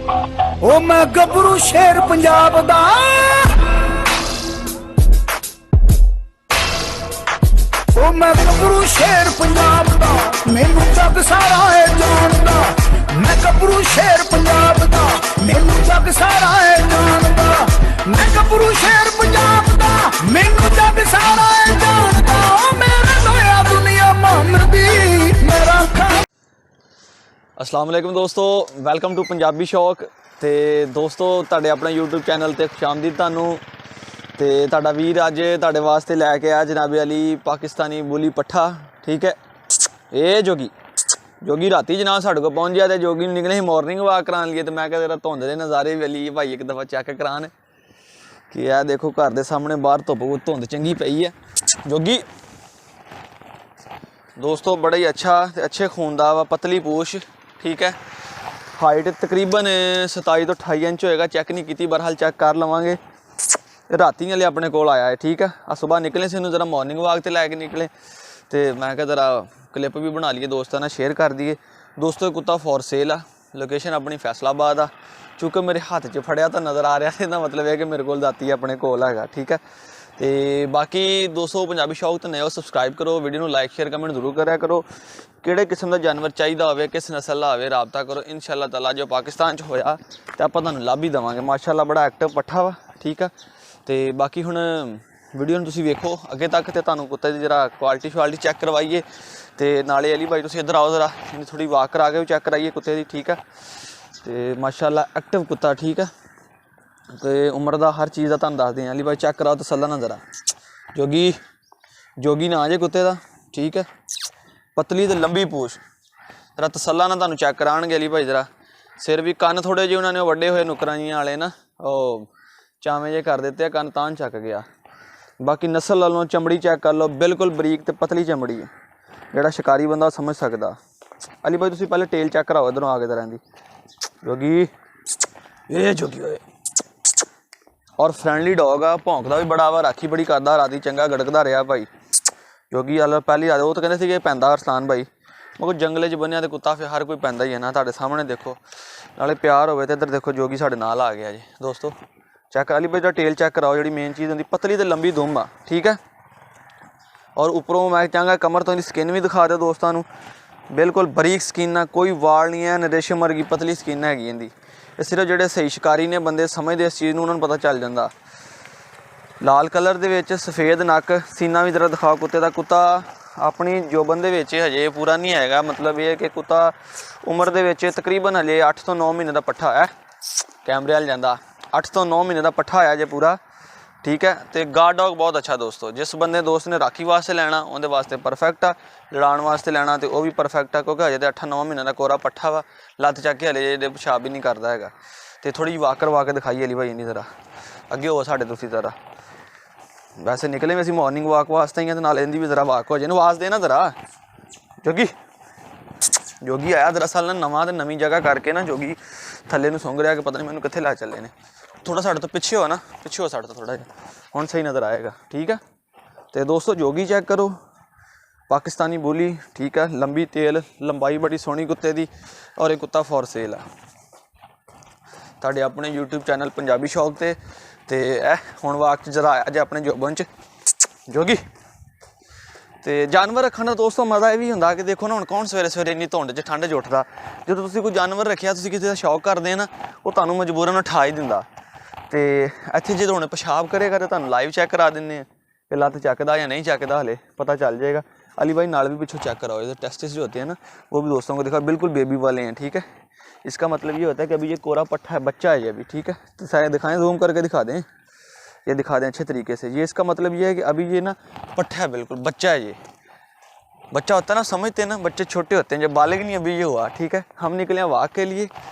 ओ मैं गबरू शेर पंजाब दा, ओ मैं गबरू शेर पंजाब दा, मैनू जग सारा है जानदा। मैं गबरू शेर पंजाब दा, मैनू जग सारा है जानदा। मैं गबरू शेर पंजाब दा, मैनू जग सारा है जानदा। ओ मेरे लोया दुनिया मामदी मेरा खा। अस्सलाम वालेकुम दोस्तों, वैलकम टू पंजाबी शौक। तो दोस्तों तुहाडे अपने यूट्यूब चैनल ते खुशामदीद तुहानू। तो तुहाडा वीर अज तुहाडे वास्ते लैके आया जनाबे अली पाकिस्तानी बुली पट्ठा। ठीक है, ये जोगी राती जनाब साढ़े को पहुँच गया। तो जोगी निकले ही मॉर्निंग वॉक कराने लिए। तो मैं क्या धुंध के नज़ारे भी अली भाई एक दफ़ा चेक करान कि यह देखो घर के सामने बाहर धुंध चंगी पई है। जोगी दोस्तों बड़ा ही अच्छे खून दा वा, पतली पूछ। ठीक है, हाइट तकरीबन 27 तो 28 इंच होएगा। चैक नहीं की, बहरहाल चैक कर लवेंगे। राती वाले अपने को आया है। ठीक है, आ सुबह निकले से जरा मॉर्निंग वॉक से लैके निकले। तो मैं क्या जरा क्लिप भी बना लिए, दोस्तों ने शेयर कर दिए। दोस्तों कुत्ता फॉर सेल आ, लोकेशन अपनी फैसलाबाद आ। चूँकि मेरे हाथ च फड़िया तो नज़र आ रहा है, मतलब है कि मेरे को दाती अपने कोल है। ठीक है, तो बाकी दोस्तों पंजाबी शौक तो नए हो, सबसक्राइब करो, वीडियो में लाइक शेयर कमेंट जरूर करा करो। किहड़े किस्म का जानवर चाहिए हो, किस नस्ल का हो, राबता करो। इंशाअल्लाह ताला जो पाकिस्तान च होया तो आप तुहानूं लभ ही देवांगे। माशाअल्लाह बड़ा एक्टिव पट्ठा वा। ठीक है, तो बाकी हुण वीडियो तुसीं वेखो अगे तक, तो तुहानूं कुत्ते की जरा क्वालिटी श्वालिटी चैक करवाइए। तो नाले अली भाई तुसीं इधर आओ, जरा थोड़ी वॉक करा के भी चैक कराइए कुत्ते की। ठीक है, तो माशाअल्लाह एक्टिव कुत्ता। ठीक है, तो उम्र का हर चीज़ का तुहानूं दस दें। अली भाई चेक कराओ तसल्ला ना जरा। जोगी ना जे कुत्ते का। ठीक है, पतली तो लंबी पूछ, जरा तसल्ला ना तुहानूं चेक कराएंगे अली भाई। जरा सिर भी कन्न थोड़े जे उन्होंने वड्डे हुए नुकरां जियां वाले ना, वो चावें जे कर देते, कन्न तां चक गया। बाकी नस्ल ला लो, चमड़ी चेक कर लो, बिल्कुल बरीक तो पतली चमड़ी है। जोड़ा शिकारी बंदा समझ सकता। अली भाई तुसीं पहले टेल चेक कराओ इधरों आके तरह की। जोगी ये जोगी होए और फ्रेंडली डॉग आ, भौंकदा भी बड़ा वा, राखी बड़ी करदा, राती चंगा गड़कदा रहा भाई। जोगी अल पहली रात वो तो कहते थे पैंदा अरसलान भाई, मगर जंगले च बनिया तो कुत्ता फिर हर कोई पैंदा ही है ना। तुहाडे सामने देखो, नाले प्यार होवे तो इधर देखो जोगी साडे नाल आ गया जी। दोस्तों चेक करा ली भाई, जो टेल चेक कराओ, जी मेन चीज़ होंगी पतली तो लंबी दुम आ। ठीक है, और उपरों मैं चाहूँगा कमर तो स्किन भी दिखा दो दोस्तों को, बिल्कुल बरीक स्किन आ, कोई वाल नहीं है, रेशम वर्गी पतली स्किन हैगी इहदी। सिर्फ जोड़े सही शिकारी ने बंदे समझते इस चीज़ उन्होंने पता चल जाता। लाल कलर के सफ़ेद नक, सीना भी जरा दिखाओ कुत्ते का। कुत्ता अपनी जोबन के हजे पूरा नहीं है, मतलब ये कि कुत्ता उम्र के तकरीबन हजे 8 तो 9 महीने का पट्ठा है। कैमरे वाल जाता 8 तो 9 महीने का पट्ठा है जे पूरा। ठीक है, तो गार्ड डॉग बहुत अच्छा दोस्तों। जिस बंदे दोस्त ने राखी वास्ते लेना उनके वास्ते परफेक्ट आ, लड़ाण वास्ते लेना तो वह भी परफेक्ट आ, क्योंकि हजे तो 8-9 महीने का कोरा पट्ठा वा। लत्त चक के हले जे पेशाब भी नहीं करता है। तो थोड़ी वॉक करवा के दिखाई अली भाई इन्नी तरह अगे हो साढ़े तुसी तरह। वैसे निकले में असीं मॉर्निंग वॉक वास्ते ही हैं, तो नाले इहदी भी जरा वॉक हो जाए। आवाज़ देना जरा जोगी आया दरअसल ना नवां, तो नवीं जगह करके ना जोगी थल्ले नूं सुंघ रहा कि पता नहीं मैनूं कित्थे लै चले ने। थोड़ा साढ़े तो पिछे हो ना, पिछे हो साढ़े तो थोड़ा जिहा, हुण सही नज़र आएगा। ठीक है, तो दोस्तों जोगी चेक करो, पाकिस्तानी बुली। ठीक है, लंबी तेल, लंबाई बड़ी सोहनी कुत्ते की, और एक कुत्ता फॉर सेल है तुहाडे अपने यूट्यूब चैनल पंजाबी शौक ते। हुण वाक जरा आया जे अपने जोबन च जोगी। तो जानवर रखने का दोस्तों मज़ा ये भी होंदा कि देखो ना, हुण कौन सवेरे सवेरे इन्नी धुंध च ठंड च उठदा। जो तुसीं कोई जानवर रखिया, तुसीं किसी का शौक करदे ना, वो तुहानूं मजबूरन उठा ही दिंदा। तो इत्थे जो हुण पेशाब करेगा तो तुहानूं लाइव चेक करा दिंदे कि लत्त चकदा या नहीं चकदा, हले पता चल जाएगा। अली भाई नाल भी पिछों चेक कराओ, इधर टेस्टिस जो होते हैं ना वो भी दोस्तों को दिखा, बिल्कुल बेबी वाले हैं। ठीक है, इसका मतलब ये होता है कि अभी ये कोरा पट्ठा है, बच्चा है ये अभी। ठीक है, तो शायद दिखाएं, जूम करके दिखा दें, ये दिखा दें अच्छे तरीके से। ये इसका मतलब ये है कि अभी ये ना पट्ठा है, बिल्कुल बच्चा है। ये बच्चा होता है ना, समझते हैं ना, बच्चे छोटे होते हैं, जब बालिग नहीं अभी ये हुआ। ठीक है, हम निकले वॉक के लिए,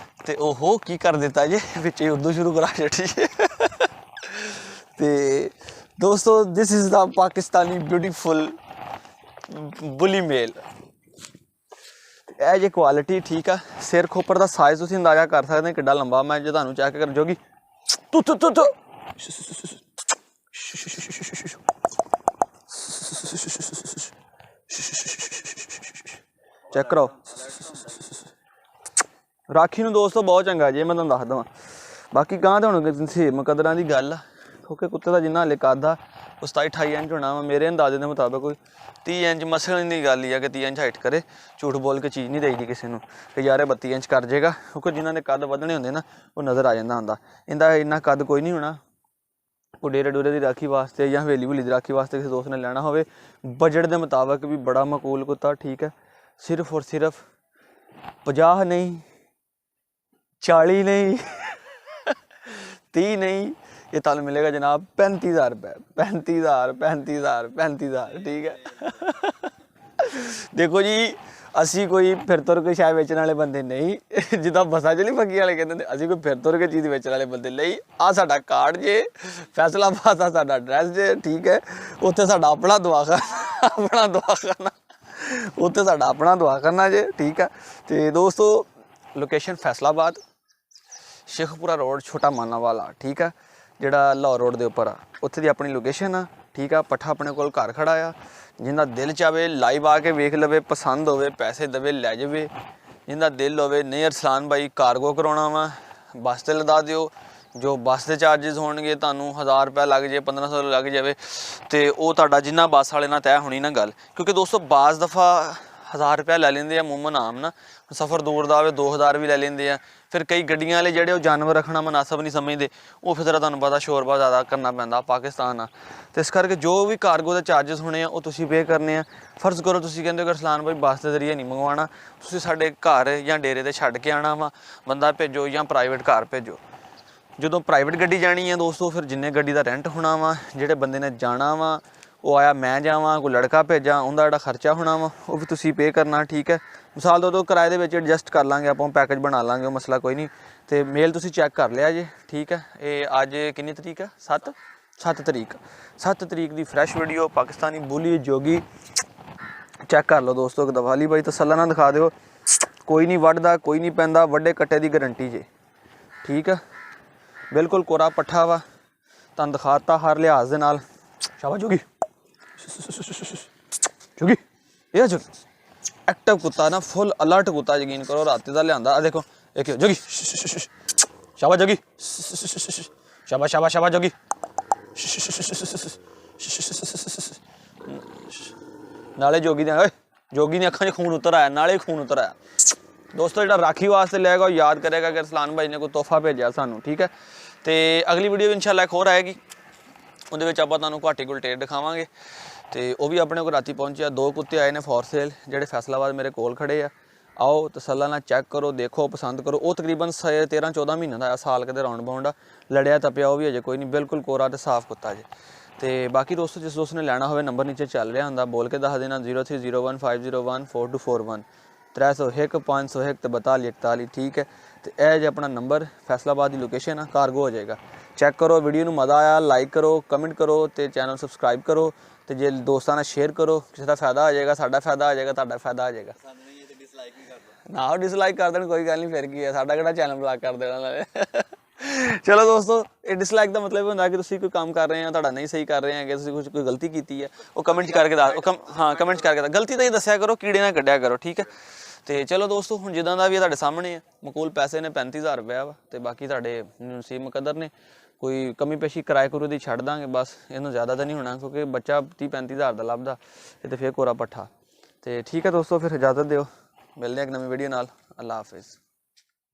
तो ओहो की कर देता ये बिच उर्दू शुरू करा छड़ी। तो दोस्तों this is the Pakistani beautiful bully male. ये क्वालिटी। ठीक है, सिर खोपर का साइज़ तुसीं अंदाजा कर सकते हैं किड्डा लंबा। मैं जो तुहानूं चेक कर जोगी तू चेक कराओ, ਰਾਖੀ ਨੂੰ ਦੋਸਤੋ ਬਹੁਤ ਚੰਗਾ ਜੇ, ਮੈਂ ਤੁਹਾਨੂੰ ਦੱਸ ਦਵਾਂ। ਬਾਕੀ ਗਾਂ ਤਾਂ ਹੁਣ ਸੇਮ ਕਦਰਾਂ ਦੀ ਗੱਲ ਆ, ਕਿਉਂਕਿ ਕੁੱਤੇ ਦਾ ਜਿੰਨਾ ਹਾਲੇ ਕੱਦ ਆ ਉਹ 27-28 ਇੰਚ ਹੋਣਾ ਵਾ। ਮੇਰੇ ਅੰਦਾਜ਼ੇ ਦੇ ਮੁਤਾਬਕ ਕੋਈ 30 ਇੰਚ ਮਸਲਣ ਦੀ ਗੱਲ ਹੀ ਆ ਕਿ 30 ਇੰਚ ਹਾਈਟ ਕਰੇ। ਝੂਠ ਬੋਲ ਕੇ ਚੀਜ਼ ਨਹੀਂ ਦੇਈਦੀ ਕਿਸੇ ਨੂੰ ਕਿ ਯਾਰ ਇਹ 32 ਇੰਚ ਕਰ ਜਾਏਗਾ, ਕਿਉਂਕਿ ਜਿਨ੍ਹਾਂ ਨੇ ਕੱਦ ਵਧਣੇ ਹੁੰਦੇ ਨਾ ਉਹ ਨਜ਼ਰ ਆ ਜਾਂਦਾ ਹੁੰਦਾ। ਇਹਦਾ ਇੰਨਾ ਕੱਦ ਕੋਈ ਨਹੀਂ ਹੋਣਾ। ਕੋਈ ਡੇਰੇ ਡੂਰੇ ਦੀ ਰਾਖੀ ਵਾਸਤੇ ਜਾਂ ਹਵੇਲੀ ਹੁਲੀ ਦੀ ਰਾਖੀ ਵਾਸਤੇ ਕਿਸੇ ਦੋਸਤ ਨੇ ਲੈਣਾ ਹੋਵੇ, ਬਜਟ ਦੇ ਮੁਤਾਬਕ ਵੀ ਬੜਾ ਮਕੂਲ ਕੁੱਤਾ, ਠੀਕ ਹੈ। ਸਿਰਫ ਔਰ ਸਿਰਫ 50 ਨਹੀਂ, 40 ਨਹੀਂ, 30 ਨਹੀਂ, ਇਹ ਤੁਹਾਨੂੰ ਮਿਲੇਗਾ ਜਨਾਬ 35,000 रुपये। 35,000 ठीक है। देखो जी, ਅਸੀਂ ਕੋਈ ਫਿਰ ਤੁਰ ਕੇ ਸ਼ਾਇਦ ਵੇਚਣ ਵਾਲੇ ਬੰਦੇ ਨਹੀਂ, ਜਿੱਦਾਂ ਬੱਸਾਂ 'ਚ ਨਹੀਂ ਫੱਕੀ ਵਾਲੇ ਕਹਿੰਦੇ, ਅਸੀਂ ਕੋਈ ਫਿਰ ਤੁਰ ਕੇ ਚੀਜ਼ ਵੇਚਣ ਵਾਲੇ ਬੰਦੇ ਨਹੀਂ। ਆਹ ਸਾਡਾ ਕਾਰਡ ਜੇ, ਫੈਸਲਾਬਾਦ ਦਾ ਸਾਡਾ ਐਡਰੈਸ ਜੇ, ਠੀਕ ਹੈ। ਉੱਥੇ ਸਾਡਾ ਆਪਣਾ ਦਵਾਖਾਨਾ ਉੱਥੇ ਸਾਡਾ ਆਪਣਾ ਦਵਾਖਾਨਾ ਜੇ, ਠੀਕ ਹੈ। ਤੇ ਦੋਸਤੋ ਲੋਕੇਸ਼ਨ ਫੈਸਲਾਬਾਦ, ਸ਼ੇਖਪੁਰਾ ਰੋਡ, ਛੋਟਾ ਮਾਨਾਵਾਲਾ, ਠੀਕ ਹੈ, ਜਿਹੜਾ ਲਾਹੌਰ ਰੋਡ ਦੇ ਉੱਪਰ ਆ, ਉੱਥੇ ਦੀ ਆਪਣੀ ਲੋਕੇਸ਼ਨ ਆ, ਠੀਕ ਆ। ਪੱਠਾ ਆਪਣੇ ਕੋਲ ਘਰ ਖੜਾ ਆ, ਜਿੰਦਾ ਦਿਲ ਚਾਵੇ ਲਾਈਵ ਆ ਕੇ ਵੇਖ ਲਵੇ, ਪਸੰਦ ਹੋਵੇ ਪੈਸੇ ਦੇਵੇ ਲੈ ਜਾਵੇ। ਜਿੰਦਾ ਦਿਲ ਹੋਵੇ ਨਹੀਂ ਅਰਸਲਾਨ ਭਾਈ ਕਾਰਗੋ ਕਰਾਉਣਾ ਵਾ, ਬੱਸ 'ਤੇ ਲਦਾ ਦਿਓ। ਜੋ ਬੱਸ ਦੇ ਚਾਰਜਿਸ ਹੋਣਗੇ ਤੁਹਾਨੂੰ 1000 ਰੁਪਏ ਲੱਗ ਜਾਏ, 1500 ਲੱਗ ਜਾਵੇ, ਤੇ ਉਹ ਤੁਹਾਡਾ ਜਿੰਨਾ ਬੱਸ ਵਾਲੇ ਨਾਲ ਤੈਅ ਹੋਣੀ ਨਾ ਗੱਲ। ਕਿਉਂਕਿ ਦੋਸਤੋ ਬਾਜ਼ ਦਫਾ 1000 ਰੁਪਇਆ ਲੈ ਲੈਂਦੇ ਆ ਮੁਮਨ ਆਮ ਨਾ, ਸਫ਼ਰ ਦੂਰ ਦਾ ਹੋਵੇ 2000 ਵੀ ਲੈ ਲੈਂਦੇ ਆ। ਫਿਰ ਕਈ ਗੱਡੀਆਂ ਵਾਲੇ ਜਿਹੜੇ ਉਹ ਜਾਨਵਰ ਰੱਖਣਾ ਮੁਨਾਸਬ ਨਹੀਂ ਸਮਝਦੇ, ਉਹ ਫਿਰ ਤੁਹਾਨੂੰ ਪਤਾ ਸ਼ੋਰਬਾ ਜ਼ਿਆਦਾ ਕਰਨਾ ਪੈਂਦਾ, ਪਾਕਿਸਤਾਨ ਆ। ਅਤੇ ਇਸ ਕਰਕੇ ਜੋ ਵੀ ਕਾਰਗੋ ਦੇ ਚਾਰਜਿਸ ਹੋਣੇ ਆ ਉਹ ਤੁਸੀਂ ਪੇ ਕਰਨੇ ਆ। ਫਰਜ਼ ਕਰੋ ਤੁਸੀਂ ਕਹਿੰਦੇ ਹੋ ਅਰਸਲਾਨ ਭਾਈ ਬੱਸ ਦੇ ਜ਼ਰੀਏ ਨਹੀਂ ਮੰਗਵਾਉਣਾ, ਤੁਸੀਂ ਸਾਡੇ ਘਰ ਜਾਂ ਡੇਰੇ 'ਤੇ ਛੱਡ ਕੇ ਆਉਣਾ ਵਾ, ਬੰਦਾ ਭੇਜੋ ਜਾਂ ਪ੍ਰਾਈਵੇਟ ਕਾਰ ਭੇਜੋ। ਜਦੋਂ ਪ੍ਰਾਈਵੇਟ ਗੱਡੀ ਜਾਣੀ ਹੈ ਦੋਸਤੋ, ਫਿਰ ਜਿੰਨੇ ਗੱਡੀ ਦਾ ਰੈਂਟ ਹੋਣਾ ਵਾ, ਜਿਹੜੇ ਬੰਦੇ ਨੇ ਜਾਣਾ ਵਾ, ਉਹ ਆਇਆ ਮੈਂ ਜਾਵਾਂ, ਕੋਈ ਲੜਕਾ ਭੇਜਾਂ, ਉਹਦਾ ਜਿਹੜਾ ਖਰਚਾ ਹੋਣਾ ਵਾ ਉਹ ਵੀ ਤੁਸੀਂ ਪੇ ਕਰਨਾ, ਠੀਕ ਹੈ। ਮਿਸਾਲ ਦੋ ਕਿਰਾਏ ਦੇ ਵਿੱਚ ਐਡਜਸਟ ਕਰ ਲਾਂਗੇ ਆਪਾਂ, ਪੈਕੇਜ ਬਣਾ ਲਾਂਗੇ, ਉਹ ਮਸਲਾ ਕੋਈ ਨਹੀਂ। ਅਤੇ ਮੇਲ ਤੁਸੀਂ ਚੈੱਕ ਕਰ ਲਿਆ ਜੇ, ਠੀਕ ਹੈ। ਇਹ ਅੱਜ ਕਿੰਨੀ ਤਰੀਕ ਹੈ? 7 ਤਰੀਕ ਦੀ ਫਰੈਸ਼ ਵੀਡੀਓ, ਪਾਕਿਸਤਾਨੀ ਬੋਲੀ ਜੋਗੀ, ਚੈੱਕ ਕਰ ਲਓ ਦੋਸਤੋ ਇੱਕ ਦਫਾ। ਅਲੀ ਬਾਈ ਤਸੱਲਾ ਨਾਲ ਦਿਖਾ ਦਿਓ, ਕੋਈ ਨਹੀਂ ਵੱਢਦਾ, ਕੋਈ ਨਹੀਂ ਪੈਂਦਾ, ਵੱਡੇ ਕੱਟੇ ਦੀ ਗਰੰਟੀ ਜੇ, ਠੀਕ ਹੈ। ਬਿਲਕੁਲ ਕੋਰਾ ਪੱਠਾ ਵਾ, ਤੁਹਾਨੂੰ ਦਿਖਾਤਾ ਹਰ ਲਿਹਾਜ਼ ਦੇ ਨਾਲ। ਸ਼ਾਬਾਸ਼ ਜੋਗੀ, ਜੋਗੀ ਇਹ ਜੋ ਐਕਟਿਵ ਕੁੱਤਾ ਨਾ, ਫੁੱਲ ਅਲਰਟ ਕੁੱਤਾ, ਯਕੀਨ ਕਰੋ। ਰਾਤੀ ਦਾ ਲਿਆਂਦਾ, ਆ ਦੇਖੋ ਦੇਖਿਓ ਜੋਗੀ, ਸ਼ਾਬਾਸ਼ ਜੋਗੀ, ਸ਼ਾਬਾਸ਼ ਸ਼ਾਬਾਸ਼ ਸ਼ਾਬਾਸ਼ ਜੋਗੀ। ਨਾਲੇ ਜੋਗੀ ਦੀਆਂ ਜੋਗੀ ਦੀਆਂ ਅੱਖਾਂ 'ਚ ਖੂਨ ਉਤਰ ਆਇਆ, ਨਾਲੇ ਖੂਨ ਉਤਰ ਆਇਆ। ਦੋਸਤੋ ਜਿਹੜਾ ਰਾਖੀ ਵਾਸਤੇ ਲੈ ਗਿਆ ਉਹ ਯਾਦ ਕਰੇਗਾ ਕਿ ਅਰਸਲਾਨ ਭਾਈ ਨੇ ਕੋਈ ਤੋਹਫਾ ਭੇਜਿਆ ਸਾਨੂੰ, ਠੀਕ ਹੈ। ਅਤੇ ਅਗਲੀ ਵੀਡੀਓ ਇਨਸ਼ਾਅੱਲਾ ਇੱਕ ਹੋਰ ਆਏਗੀ, ਉਹਦੇ ਵਿੱਚ ਆਪਾਂ ਤੁਹਾਨੂੰ ਘਾਟੀ ਗੁਲਟੇਰ ਦਿਖਾਵਾਂਗੇ। ਅਤੇ ਉਹ ਵੀ ਆਪਣੇ ਕੋਲ ਰਾਤੀ ਪਹੁੰਚਿਆ। 2 ਕੁੱਤੇ ਆਏ ਨੇ ਫੋਰ ਸੇਲ, ਜਿਹੜੇ ਫੈਸਲਾਬਾਦ ਮੇਰੇ ਕੋਲ ਖੜੇ ਆ। ਆਓ ਤਸੱਲਾ ਨਾਲ ਚੈੱਕ ਕਰੋ, ਦੇਖੋ, ਪਸੰਦ ਕਰੋ। ਉਹ ਤਕਰੀਬਨ 13-14 ਮਹੀਨਿਆਂ ਦਾ ਆ, ਸਾਲ ਕਿਤੇ ਰਾਉਂਡ ਬਾਉਂਡ ਆ, ਲੜਿਆ ਤਪਿਆ ਉਹ ਵੀ ਅਜੇ ਕੋਈ ਨਹੀਂ, ਬਿਲਕੁਲ ਕੋਰਾ ਅਤੇ ਸਾਫ਼ ਕੁੱਤਾ ਜੇ। ਅਤੇ ਬਾਕੀ ਦੋਸਤੋ ਜਿਸ ਦੋਸਤ ਨੇ ਲੈਣਾ ਹੋਵੇ ਨੰਬਰ ਨੀਚੇ ਚੱਲ ਰਿਹਾ ਹੁੰਦਾ, ਬੋਲ ਕੇ ਦੱਸ ਦੇਣਾ 0301501441 301 501 4241, ਠੀਕ ਹੈ। ਅਤੇ ਇਹ ਜੇ ਆਪਣਾ ਨੰਬਰ, ਫੈਸਲਾਬਾਦ ਦੀ ਲੋਕੇਸ਼ਨ ਆ, ਕਾਰਗੋ ਹੋ ਜਾਏਗਾ। ਚੈੱਕ ਕਰੋ, ਵੀਡੀਓ ਨੂੰ ਮਜ਼ਾ ਆਇਆ ਲਾਈਕ ਕਰੋ, ਕਮੈਂਟ ਕਰੋ, ਅਤੇ ਚੈਨਲ ਸਬਸਕ੍ਰਾਈਬ ਕਰੋ, ਅਤੇ ਜੇ ਦੋਸਤਾਂ ਨਾਲ ਸ਼ੇਅਰ ਕਰੋ, ਕਿਸੇ ਦਾ ਫਾਇਦਾ ਹੋ ਜਾਏਗਾ, ਸਾਡਾ ਫਾਇਦਾ ਹੋ ਜਾਏਗਾ, ਤੁਹਾਡਾ ਫਾਇਦਾ ਹੋ ਜਾਏਗਾ। ਨਾ ਉਹ ਡਿਸਲਾਈਕ ਕਰ ਦੇਣ, ਕੋਈ ਗੱਲ ਨਹੀਂ, ਫਿਰ ਕੀ ਹੈ, ਸਾਡਾ ਕਿਹੜਾ ਚੈਨਲ ਬਲੌਕ ਕਰ ਦੇਣਾ ਨਾਲੇ। ਚਲੋ ਦੋਸਤੋ, ਇਹ ਡਿਸਲਾਈਕ ਦਾ ਮਤਲਬ ਹੁੰਦਾ ਕਿ ਤੁਸੀਂ ਕੋਈ ਕੰਮ ਕਰ ਰਹੇ ਹੋ, ਤੁਹਾਡਾ ਨਹੀਂ ਸਹੀ ਕਰ ਰਹੇ ਹੈਗੇ, ਤੁਸੀਂ ਕੋਈ ਗਲਤੀ ਕੀਤੀ ਹੈ, ਉਹ ਕਮੈਂਟ ਕਰਕੇ ਕਮੈਂਟ ਕਰਕੇ ਗਲਤੀ ਤਾਂ ਹੀ ਦੱਸਿਆ ਕਰੋ, ਕੀੜੇ ਨਾ ਕੱਢਿਆ ਕਰੋ, ਠੀਕ ਹੈ। ਅਤੇ ਚਲੋ ਦੋਸਤੋ, ਹੁਣ ਜਿੱਦਾਂ ਦਾ ਵੀ ਤੁਹਾਡੇ ਸਾਹਮਣੇ ਹੈ, ਮਕੂਲ ਪੈਸੇ ਨੇ 35,000 ਰੁਪਇਆ ਵਾ, ਅਤੇ ਬਾਕੀ ਤੁਹਾਡੇ ਨਸੀਬ ਮੁਕੱਦਰ ਨੇ। ਕੋਈ ਕਮੀ ਪੇਸ਼ੀ ਕਿਰਾਏ ਕਰੂਏ ਦੀ ਛੱਡ ਦਾਂਗੇ ਬਸ, ਇਹਨੂੰ ਜ਼ਿਆਦਾ ਤਾਂ ਨਹੀਂ ਹੋਣਾ, ਕਿਉਂਕਿ ਬੱਚਾ 30-35,000 ਦਾ ਲੱਭਦਾ, ਇਹ ਤਾਂ ਫਿਰ ਕੋਰਾ ਪੱਠਾ। ਅਤੇ ਠੀਕ ਹੈ ਦੋਸਤੋ, ਫਿਰ ਇਜਾਜ਼ਤ ਦਿਓ, ਮਿਲਦੇ ਹਾਂ ਇੱਕ ਨਵੀਂ ਵੀਡੀਓ ਨਾਲ। ਅੱਲਾ ਹਾਫਿਜ਼।